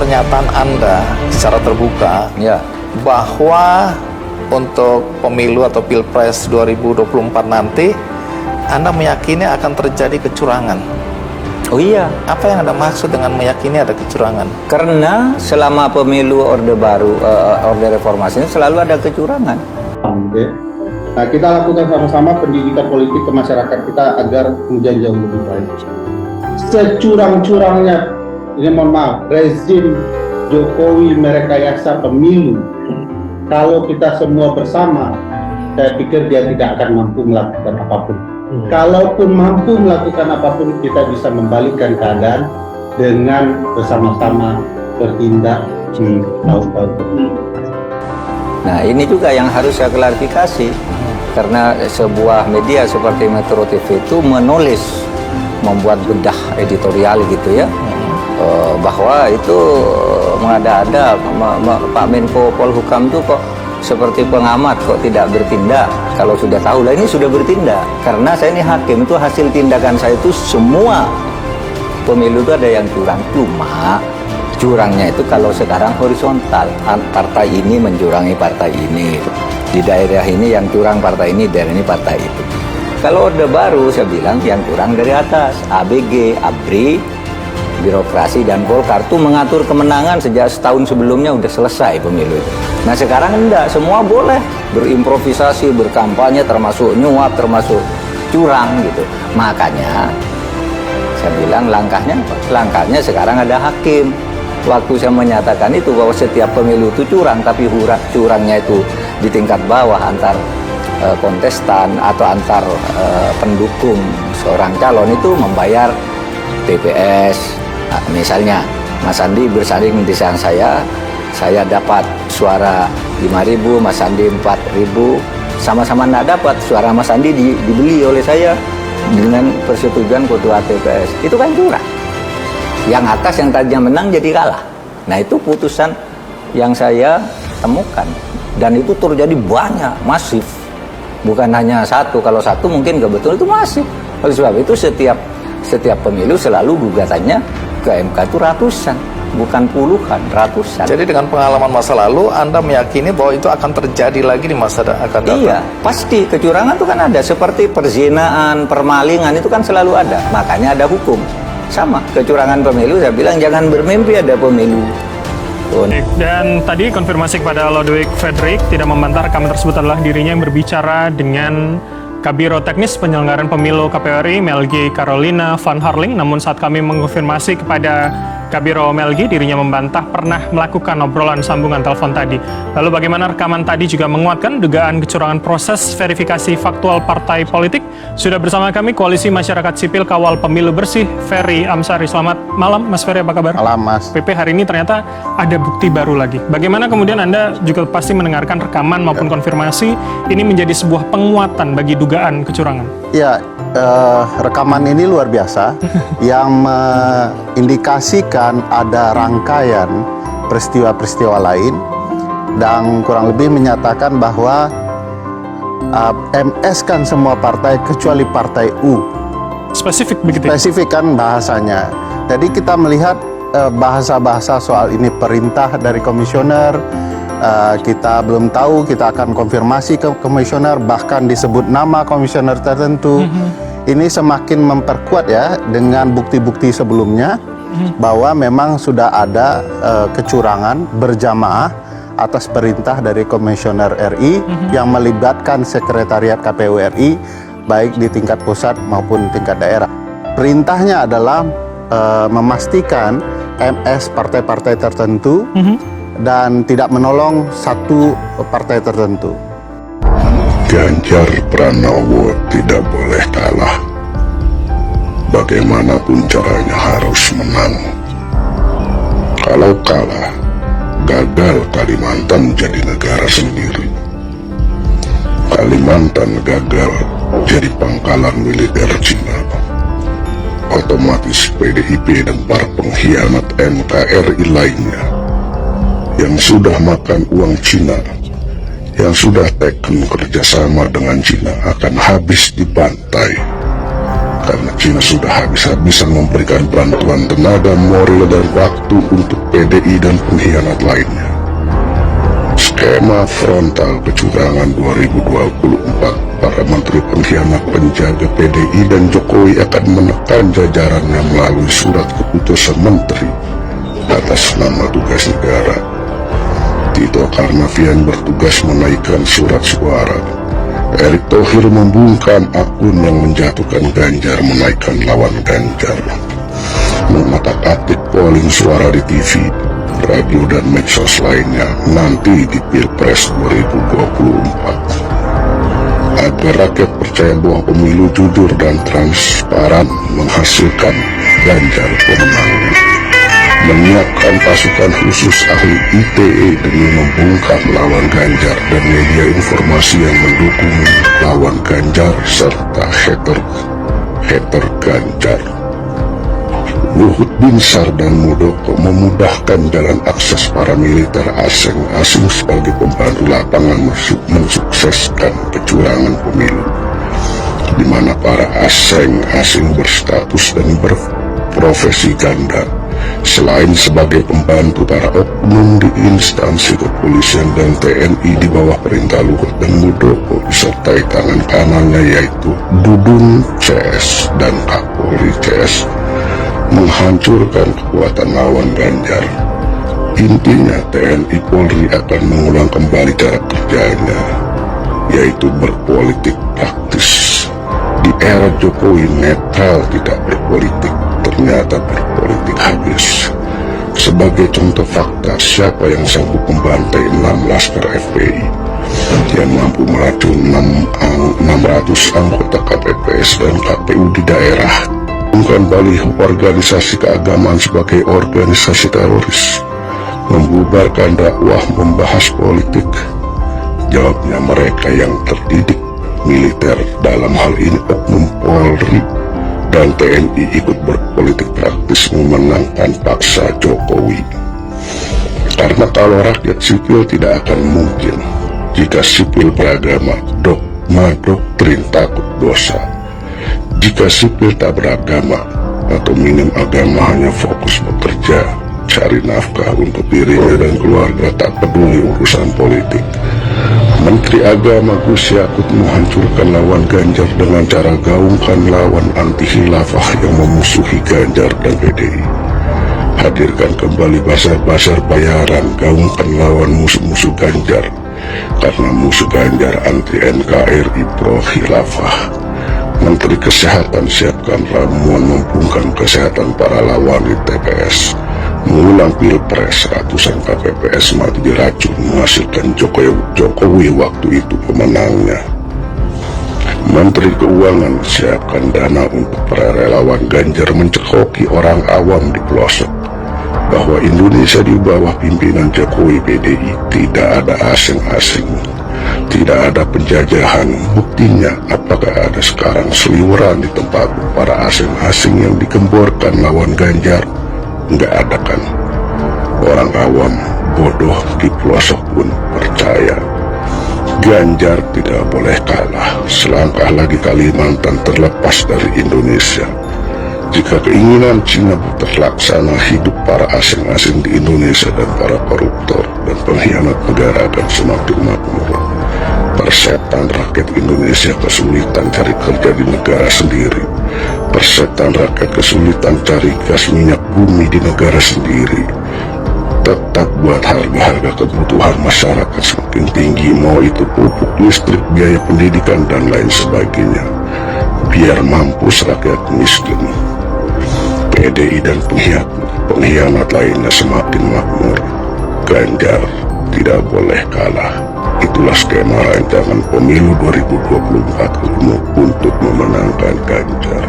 pernyataan Anda secara terbuka bahwa untuk pemilu atau Pilpres 2024 nanti Anda meyakini akan terjadi kecurangan. Oh iya. Apa yang Anda maksud dengan meyakini ada kecurangan? Karena selama pemilu Orde Baru, Orde Reformasi ini selalu ada kecurangan. Nah, kita lakukan sama-sama pendidikan politik ke masyarakat kita agar kemudian jauh lebih baik. Securang-curangnya, ini mohon maaf, rezim Jokowi merekayasa pemilu. Kalau kita semua bersama, saya pikir dia tidak akan mampu melakukan apapun. Kalaupun mampu melakukan apapun, kita bisa membalikkan keadaan dengan bersama-sama bertindak di tahun-tahun ini. Nah, ini juga yang harus saya klarifikasi, karena sebuah media seperti Metro TV itu menulis, membuat bedah editorial gitu ya, bahwa itu mengada-ada Pak Menko Polhukam itu kok seperti pengamat, kok tidak bertindak. Kalau sudah tahu lah ini sudah bertindak, karena saya ini hakim, itu hasil tindakan saya itu semua pemilu itu ada yang curang. Cuma curangnya itu kalau sekarang horizontal, partai ini mencurangi partai ini, di daerah ini yang curang partai ini, daerah ini partai itu. Kalau Orde Baru saya bilang yang curang dari atas, ABG, ABRI, birokrasi dan Golkar itu mengatur kemenangan sejak setahun sebelumnya udah selesai pemilu itu. Nah sekarang enggak, semua boleh berimprovisasi, berkampanye, termasuk nyuap, termasuk curang gitu. Makanya saya bilang langkahnya apa? Langkahnya sekarang ada hakim. Waktu saya menyatakan itu bahwa setiap pemilu itu curang, tapi curangnya itu di tingkat bawah antar kontestan atau antar pendukung seorang calon itu membayar TPS. Nah, misalnya Mas Sandi bersanding di desain saya dapat suara 5.000, Mas Sandi 4.000, sama-sama enggak dapat, suara Mas Sandi dibeli oleh saya dengan persetujuan ketua TPS. Itu kan curang. Yang atas yang tadinya menang jadi kalah. Nah itu putusan yang saya temukan, dan itu terjadi banyak, masif, bukan hanya satu. Kalau satu mungkin nggak betul, itu masif. Oleh sebab itu setiap pemilu selalu gugatannya ke MK itu ratusan, bukan puluhan, ratusan. Jadi dengan pengalaman masa lalu Anda meyakini bahwa itu akan terjadi lagi di masa akan datang? Iya, pasti kecurangan itu kan ada, seperti perzinaan, permalingan itu kan selalu ada, makanya ada hukum. Sama, kecurangan pemilu, saya bilang jangan bermimpi ada pemilu. Dan tadi konfirmasi kepada Lodewijk Fredrik tidak membantah rekaman tersebut adalah dirinya yang berbicara dengan Kabiro Teknis Penyelenggaraan Pemilu KPU RI, Melgi Carolina Van Harling. Namun saat kami mengkonfirmasi kepada Kabiro Melgi, dirinya membantah pernah melakukan obrolan sambungan telepon tadi. Lalu bagaimana rekaman tadi juga menguatkan dugaan kecurangan proses verifikasi faktual partai politik. Sudah bersama kami Koalisi Masyarakat Sipil Kawal Pemilu Bersih, Ferry Amsari. Selamat malam Mas Ferry, apa kabar? Malam Mas. PP, hari ini ternyata ada bukti baru lagi. Bagaimana kemudian Anda juga pasti mendengarkan rekaman maupun konfirmasi, ini menjadi sebuah penguatan bagi dugaan kecurangan? Ya, rekaman ini luar biasa yang mengindikasikan ada rangkaian peristiwa-peristiwa lain dan kurang lebih menyatakan bahwa MS kan semua partai kecuali partai U. Spesifik begitu? Spesifik kan bahasanya. Jadi kita melihat bahasa-bahasa soal ini perintah dari komisioner, kita belum tahu, kita akan konfirmasi ke komisioner, bahkan disebut nama komisioner tertentu. Ini semakin memperkuat ya dengan bukti-bukti sebelumnya bahwa memang sudah ada kecurangan berjamaah atas perintah dari komisioner RI yang melibatkan sekretariat KPU RI baik di tingkat pusat maupun tingkat daerah. Perintahnya adalah memastikan MS partai-partai tertentu dan tidak menolong satu partai tertentu. Ganjar Pranowo tidak boleh kalah. Bagaimanapun caranya harus menang. Kalau kalah, gagal Kalimantan jadi negara sendiri. Kalimantan gagal jadi pangkalan militer Cina. Otomatis PDIP dan para pengkhianat NKRI lainnya yang sudah makan uang Cina, yang sudah teken kerjasama dengan Cina akan habis dibantai. karena Cina sudah habis-habisan memberikan bantuan tenaga, moral, dan waktu untuk PDI dan pengkhianat lainnya. Skema frontal kecurangan 2024, para menteri pengkhianat penjaga PDI dan Jokowi akan menekan jajarannya melalui surat keputusan menteri atas nama tugas negara. Tito Karnavian bertugas menaikkan surat suara. Erick Thohir membungkam akun yang menjatuhkan Ganjar menaikkan lawan Ganjar. Mengotak-atik polling suara di TV, radio, dan medsos lainnya nanti di Pilpres 2024. Agar rakyat percaya bahwa pemilu jujur dan transparan menghasilkan Ganjar pemenangnya. Menyiapkan pasukan khusus ahli ITE demi membungkam lawan Ganjar dan media informasi yang mendukung lawan Ganjar serta hater Ganjar. Luhut Binsar dan Muldoko memudahkan jalan akses para militer asing sebagai pembantu lapangan mensukseskan kecurangan pemilu, di mana para asing berstatus dan berprofesi ganda selain sebagai pembantu para oknum di instansi kepolisian dan TNI di bawah perintah Luhut dan Muldoko disertai tangan kanannya yaitu Dudun CS dan Kapolri CS menghancurkan kekuatan lawan Ganjar. Intinya TNI Polri akan mengulang kembali cara kerjanya, yaitu berpolitik praktis. Di era Jokowi netral tidak berpolitik, ternyata berpolitik habis. Sebagai contoh fakta, siapa yang sanggup membantai 6 laskar FPI yang mampu meracun 600 anggota KPPS dan KPU di daerah, bukan baliho organisasi keagamaan sebagai organisasi teroris, membubarkan dakwah, membahas politik? Jawabnya mereka yang terdidik militer, dalam hal ini oknum Polri dan TNI, ikut berpolitik praktis memenangkan paksa Jokowi. Karena kalau rakyat sipil tidak akan mungkin jika sipil beragama, dogma, doktrin, takut dosa. Jika sipil tak beragama atau minim agama, hanya fokus bekerja, cari nafkah untuk dirinya dan keluarga, tak peduli urusan politik. Menteri Agama Gus Yakut menghancurkan lawan Ganjar dengan cara gaungkan lawan anti khilafah yang memusuhi Ganjar dan PDI. Hadirkan kembali bazar-bazar bayaran, gaungkan lawan musuh-musuh Ganjar, karena musuh Ganjar anti NKRI pro khilafah. Menteri Kesehatan siapkan ramuan membungkam kesehatan para lawan di TPS. Mengulang Pilpres, ratusan KPPS mati diracun menghasilkan Jokowi waktu itu pemenangnya. Menteri Keuangan siapkan dana untuk para relawan Ganjar mencekoki orang awam di pelosok bahwa Indonesia di bawah pimpinan Jokowi PDI tidak ada asing-asing, tidak ada penjajahan. Buktinya, apakah ada sekarang seliweran di tempat para asing-asing yang digemborkan lawan Ganjar? Nggak ada kan? Orang awam bodoh di pelosok pun percaya. Ganjar tidak boleh kalah. Selangkah lagi Kalimantan terlepas dari Indonesia. Jika keinginan Cina terlaksana, hidup para asing-asing di Indonesia dan para koruptor dan pengkhianat negara akan semakin makmur. Persetan rakyat Indonesia kesulitan cari kerja di negara sendiri. Persetan rakyat kesulitan cari gas minyak bumi di negara sendiri. Tetap buat harga-harga kebutuhan masyarakat semakin tinggi, mau itu pupuk, listrik, biaya pendidikan, dan lain sebagainya, biar mampus rakyat miskin. PDI dan pengkhianat lainnya semakin makmur. Ganjar tidak boleh kalah. Itulah skema rancangan pemilu 2024 untuk memenangkan Ganjar.